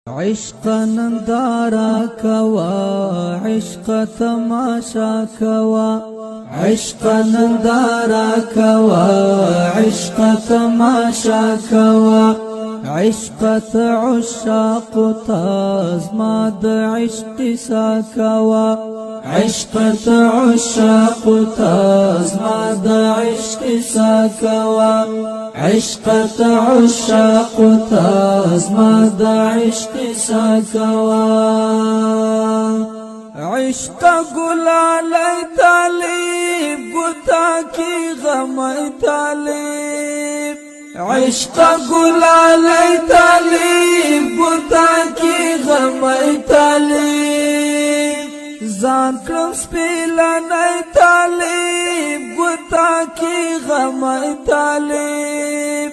عشق نندارا کوا عشق تماشا کوا عشق نندارا کوا عشق تماشا کوا عشق عشاق تازما د عشق سا کوا عشق عشاق تازما د عشق سا کوا عشق عشاق تازما د عشق سا کوا عشق گلالی طالب گتا کی غم طالب عشق گلالی طالب گتا کی غم طالب زان کرم سپیلانی طالب گتا کی غم طالب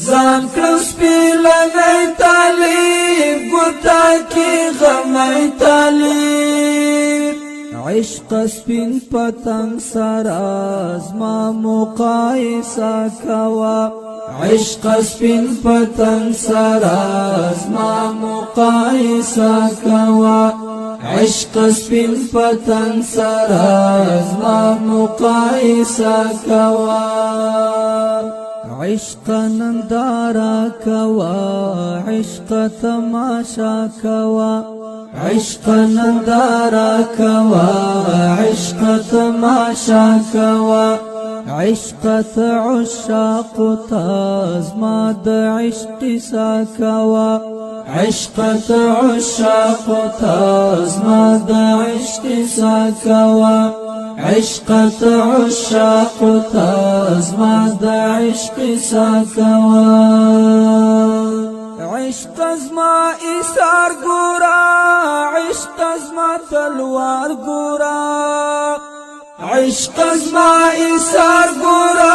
زان کرم سپیلانی طالب گتا کی غم طالب عشق سپین پتنگ سراز ما مقایسا کوا عشق سپین پتنگ سراز ما مقایسا کوا عشق سپین پتنگ سراز ما مقایسا کوا عشق نندارا کوا عشق تماشا کوا عشق نندارا کوا عشق تماشا کوا عشق عشاق تازما د عشق سا کوا عشق عشاق تازما د عشق سا کوا عشق عشاق تازما د عشق سا کوا عشق ازما ایثار گورا عشق ازما تلوار گورا عشق ازما ایثار گورا